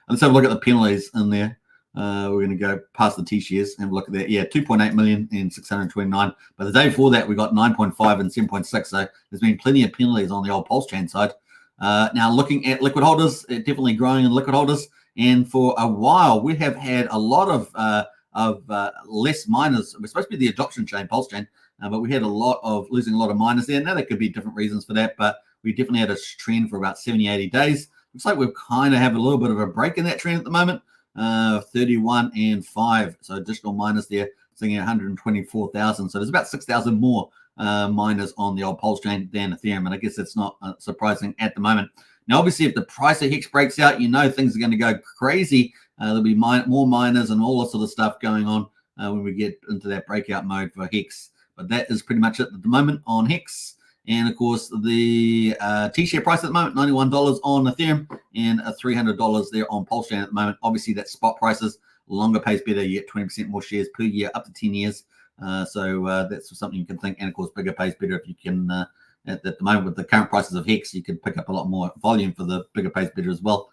Let's have a look at the penalties in there. We're going to go past the T-shares and look at that. Yeah, 2.8 million and 629. But the day before that, we got 9.5 and 7.6. So there's been plenty of penalties on the old Pulsechain side. Now, looking at liquid holders, definitely growing in liquid holders. And for a while, we have had a lot of less miners. We're supposed to be the adoption chain, Pulsechain, but we had losing a lot of miners there. Now, there could be different reasons for that, but we definitely had a trend for about 70, 80 days. Looks like we've kind of have a little bit of a break in that trend at the moment. 31 and 5, so additional miners there, sitting at 124,000. So there's about 6,000 more miners on the old Pulsechain than Ethereum, and I guess it's not surprising at the moment. Now, obviously, if the price of Hex breaks out, things are going to go crazy. There'll be more miners and all that sort of stuff going on when we get into that breakout mode for Hex. But that is pretty much it at the moment on Hex. And of course, the T-share price at the moment, $91 on Ethereum and $300 there on Pulsechain at the moment. Obviously, that's spot prices. Longer pays better. You get 20% more shares per year, up to 10 years. So that's something you can think. And of course, bigger pays better if you can. At the moment, with the current prices of Hex, you could pick up a lot more volume for the bigger pays better as well.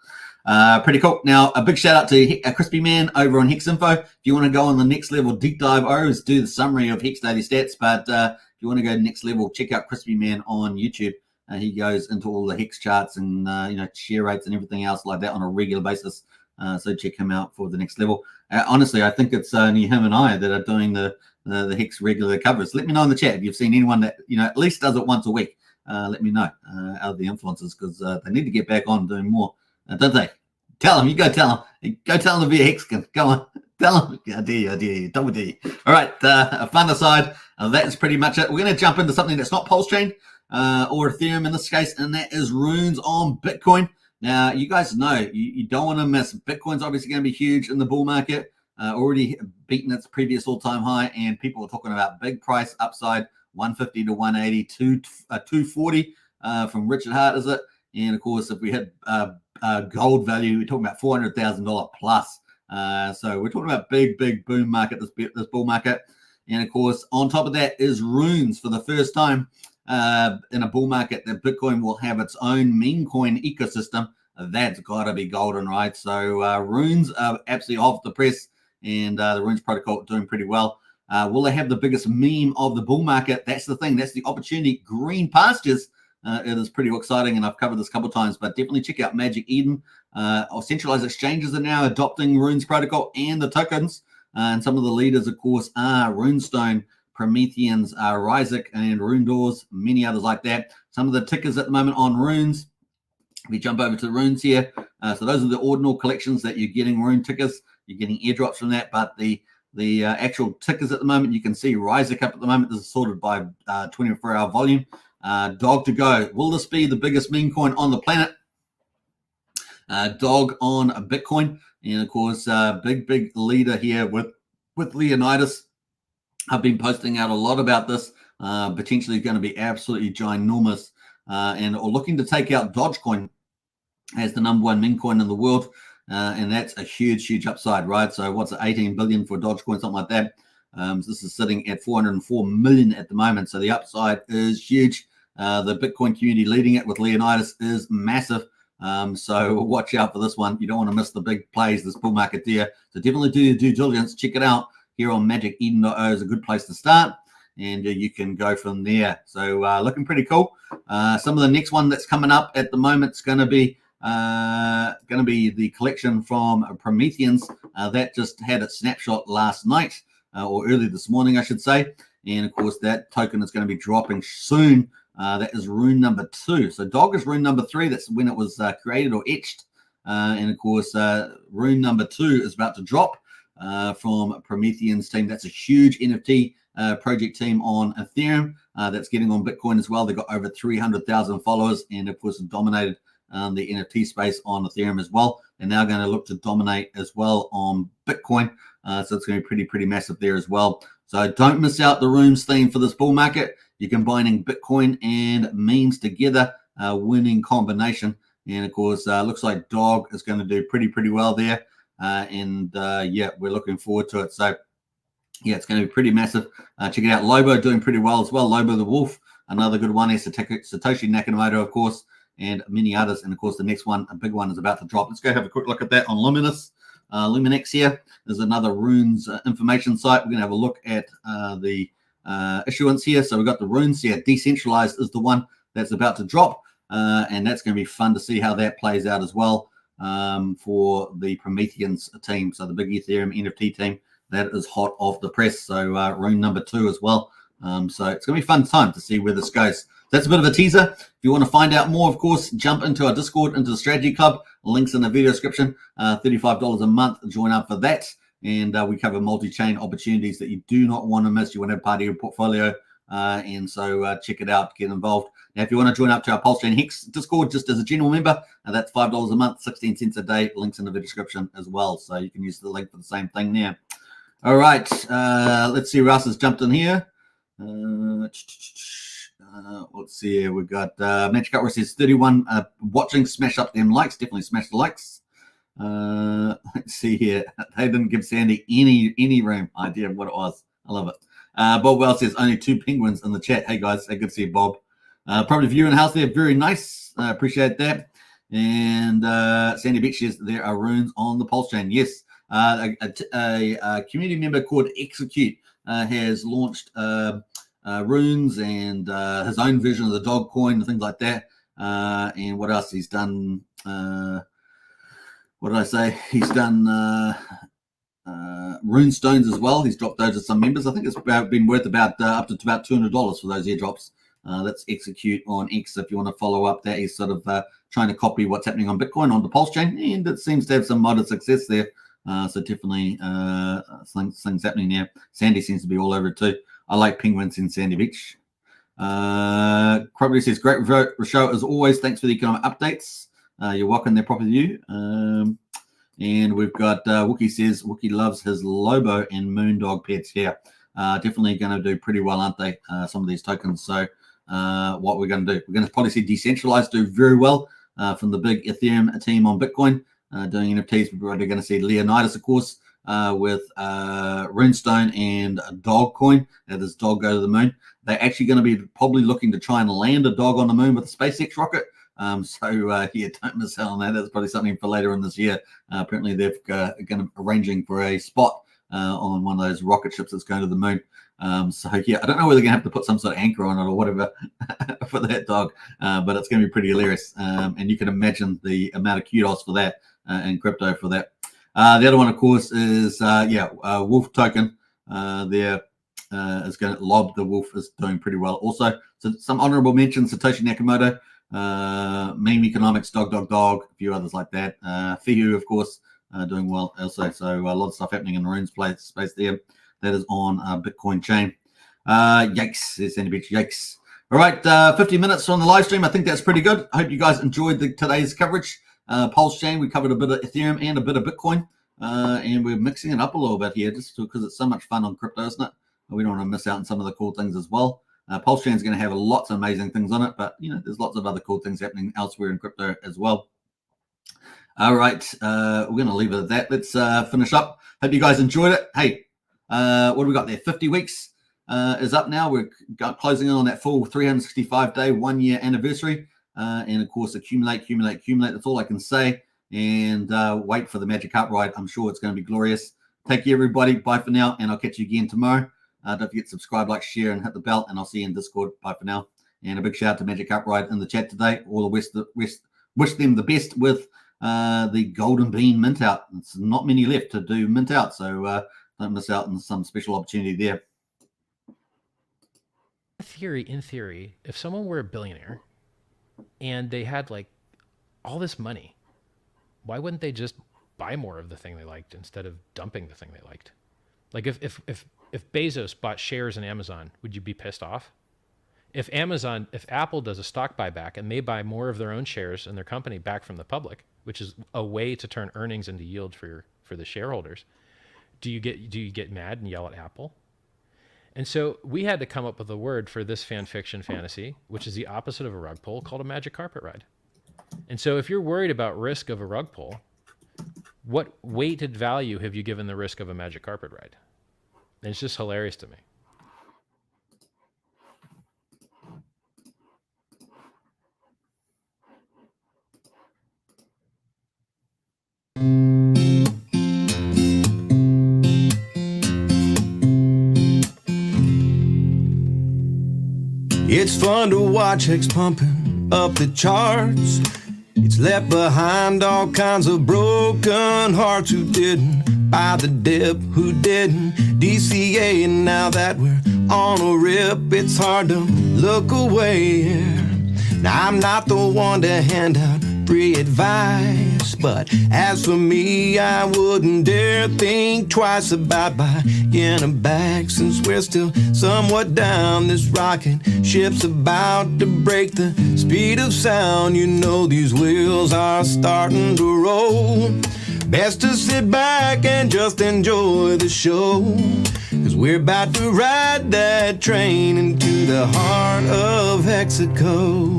Pretty cool. Now, a big shout out to Crispy Man over on Hex Info. If you want to go on the next level deep dive, I always do the summary of Hex daily stats, but if you want to go next level, check out Crispy Man on YouTube. He goes into all the Hex charts and share rates and everything else like that on a regular basis. So check him out for the next level. Honestly, I think it's only him and I that are doing the Hex regular covers. Let me know in the chat if you've seen anyone that at least does it once a week. Let me know out of the influencers, because they need to get back on doing more, don't they? Tell them. You go tell them. Go tell them to be a Hexkin. Go on. Tell them. I dare you. Double dare you. All right. Fun aside, that's pretty much it. We're going to jump into something that's not Pulsechain or Ethereum in this case, and that is runes on Bitcoin. Now, you guys know you don't want to miss. Bitcoin's obviously going to be huge in the bull market. Already beaten its previous all-time high, and people are talking about big price upside, 150 to 180 to 240 from Richard Hart, is it? And of course, if we hit gold value, we're talking about $400,000 plus. So we're talking about big boom market, this bull market. And of course, on top of that is runes. For the first time in a bull market, that Bitcoin will have its own meme coin ecosystem. That's got to be golden, right? So runes are absolutely off the press, and the runes protocol doing pretty well. Will they have the biggest meme of the bull market? That's the thing. That's the opportunity. Green pastures. It is pretty exciting, and I've covered this a couple of times, but definitely check out Magic Eden. Centralized exchanges are now adopting runes protocol and the tokens, and some of the leaders, of course, are Runestone, Prometheans, Ryzik, and Rune Doors, many others like that. Some of the tickers at the moment on runes, we jump over to the runes here. So those are the ordinal collections that you're getting rune tickers. You're getting airdrops from that, but the actual tickers at the moment, you can see Ryzik up at the moment. This is sorted by 24-hour volume. Dog to go. Will this be the biggest meme coin on the planet? Dog on a Bitcoin, and of course, big leader here with Leonidas. I've been posting out a lot about this. Potentially going to be absolutely ginormous, and or looking to take out Dogecoin as the number one meme coin in the world, and that's a huge upside, right? So what's it, 18 billion for Dogecoin, something like that. So this is sitting at 404 million at the moment. So the upside is huge. The Bitcoin community leading it with Leonidas is massive. So watch out for this one. You don't want to miss the big plays, this bull market there. So definitely do your due diligence. Check it out here on magiceden.io is a good place to start. And you can go from there. So looking pretty cool. Some of the next one that's coming up at the moment is going to be the collection from Prometheans that just had its snapshot last night or early this morning, I should say. And of course, that token is going to be dropping soon. That is rune number 2. So dog is rune number 3. That's when it was created or etched. And of course, rune number 2 is about to drop from Prometheans team. That's a huge NFT project team on Ethereum that's getting on Bitcoin as well. They've got over 300,000 followers and of course dominated the NFT space on Ethereum as well. They're now going to look to dominate as well on Bitcoin. So it's going to be pretty massive there as well. So don't miss out the runes theme for this bull market. You're combining Bitcoin and memes together, winning combination. And of course, looks like dog is going to do pretty well there. Yeah, we're looking forward to it. So yeah, it's going to be pretty massive. Check it out. Lobo doing pretty well as well. Lobo the Wolf, another good one. Satoshi Nakamoto, of course, and many others. And of course, the next one, a big one, is about to drop. Let's go have a quick look at that on Luminous. Luminex here. There's another runes information site. We're going to have a look at the issuance here. So we've got the runes here. Decentralized is the one that's about to drop. And that's going to be fun to see how that plays out as well for the Prometheans team. So the big Ethereum NFT team. That is hot off the press. So rune number 2 as well. So it's going to be a fun time to see where this goes. That's a bit of a teaser. If you want to find out more, of course, jump into our Discord, into the Strategy Club. Links in the video description. $35 a month. Join up for that. And we cover multi-chain opportunities that you do not want to miss. You want to have part of your portfolio. And so check it out. Get involved. Now, if you want to join up to our Pulsechain Hex Discord just as a general member, that's $5 a month, 16 cents a day. Links in the video description as well. So you can use the link for the same thing there. All right, let's see who else has jumped in here. Let's see here. We've got Magic Cutler says 31 watching. Smash up them likes. Definitely smash the likes. Let's see here. They didn't give Sandy any room idea of what it was. I love it. Bob Wells says only 2 penguins in the chat. Hey guys, hey, good to see you, Bob. Probably view in house there. Very nice. Appreciate that. And Sandy Beach says there are runes on the Pulsechain. Yes. A community member called Execute has launched runes and his own version of the dog coin and things like that. And what else he's done? What did I say? He's done rune stones as well. He's dropped those to some members. I think it's been worth about up to about $200 for those airdrops. That's Execute on X. If you want to follow up that, he's sort of trying to copy what's happening on Bitcoin on the Pulsechain, and it seems to have some modest success there. So definitely things happening there. Sandy seems to be all over it too. I like penguins in Sandy Beach. Probably says, great show as always. Thanks for the economic updates. You're welcome there, Proper View. And we've got Wookie says, Wookie loves his Lobo and Moondog pets here. Definitely going to do pretty well, aren't they? Some of these tokens. So what we're going to do, we're going to probably see Decentralized do very well from the big Ethereum team on Bitcoin. Doing NFTs, we're probably going to see Leonidas, of course, with Runestone and a dog coin. That is dog go to the moon. They're actually going to be probably looking to try and land a dog on the moon with a SpaceX rocket. Yeah, don't miss out on that. That's probably something for later in this year. Apparently, they're arranging for a spot on one of those rocket ships that's going to the moon. Yeah, I don't know whether they're going to have to put some sort of anchor on it or whatever for that dog, but it's going to be pretty hilarious. And you can imagine the amount of kudos for that in crypto for that. The other one, of course, is Wolf token. There is going to Lob the Wolf is doing pretty well. Also, so some honorable mentions: Satoshi Nakamoto, Meme Economics, Dog, a few others like that. Fihu, of course, doing well also. So a lot of stuff happening in the runes space there. That is on Bitcoin chain. Yikes, there's Sandy Beach. Yikes. All right, 50 minutes on the live stream. I think that's pretty good. I hope you guys enjoyed today's coverage. Pulsechain, we covered a bit of Ethereum and a bit of Bitcoin. And we're mixing it up a little bit here just because it's so much fun on crypto, isn't it? We don't want to miss out on some of the cool things as well. Pulsechain is going to have lots of amazing things on it, but there's lots of other cool things happening elsewhere in crypto as well. All right, we're going to leave it at that. Let's finish up. Hope you guys enjoyed it. Hey, what do we got there? 50 weeks is up now. We're closing in on that full 365-day, 1-year anniversary. and of course accumulate. That's all I can say. And wait for the Magic Carp ride. I'm sure it's going to be glorious. Take care, everybody. Bye for now, and I'll catch you again tomorrow. Don't forget to subscribe, like, share, and hit the bell, and I'll see you in Discord. Bye for now. And a big shout out to Magic Carp Ride in the chat today. All the wish them the best with the Golden Bean mint out. It's not many left to do mint out, so don't miss out on some special opportunity there. In theory, if someone were a billionaire and they had like all this money, why wouldn't they just buy more of the thing they liked instead of dumping the thing they liked? Like if Bezos bought shares in Amazon, would you be pissed off? If Apple does a stock buyback and they buy more of their own shares in their company back from the public, which is a way to turn earnings into yield for the shareholders, do you get mad and yell at Apple? And so we had to come up with a word for this fan fiction fantasy, which is the opposite of a rug pull, called a magic carpet ride. And so if you're worried about risk of a rug pull, what weighted value have you given the risk of a magic carpet ride? And it's just hilarious to me. It's fun to watch Hex pumping up the charts. It's left behind all kinds of broken hearts who didn't buy the dip, who didn't DCA. And now that we're on a rip, it's hard to look away. Now I'm not the one to hand out free advice, but as for me, I wouldn't dare think twice about buying a bag, since we're still somewhat down. This rocket ship's about to break the speed of sound. You know these wheels are starting to roll. Best to sit back and just enjoy the show, 'cause we're about to ride that train into the heart of Mexico.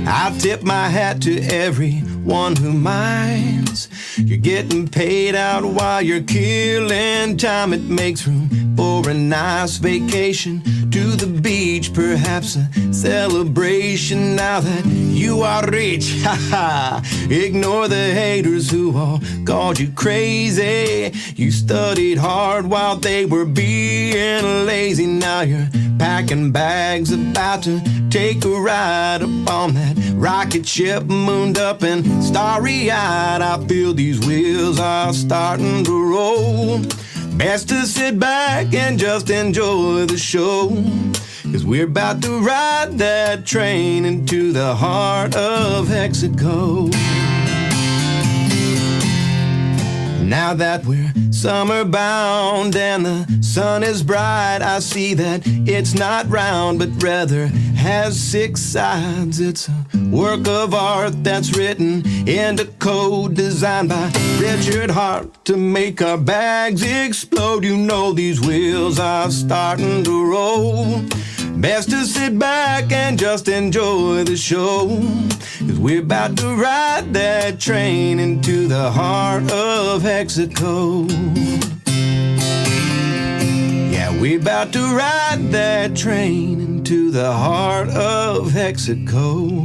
I'll tip my hat to everyone who minds. You're getting paid out while you're killing time. It makes room for a nice vacation to the beach, perhaps a celebration now that you are rich. Ha ha! Ignore the haters who all called you crazy. You studied hard while they were being lazy. Now you're packing bags, about to take a ride up on that rocket ship, mooned up and starry-eyed. I feel these wheels are starting to roll. Best to sit back and just enjoy the show, 'cause we're about to ride that train into the heart of Mexico. Now that we're summer bound and the sun is bright, I see that it's not round but rather has 6 sides. It's a work of art that's written into code, designed by Richard Hart to make our bags explode. You know these wheels are starting to roll. Best to sit back and just enjoy the show, 'cause we're about to ride that train into the heart of Mexico. Yeah, we're about to ride that train into the heart of Mexico.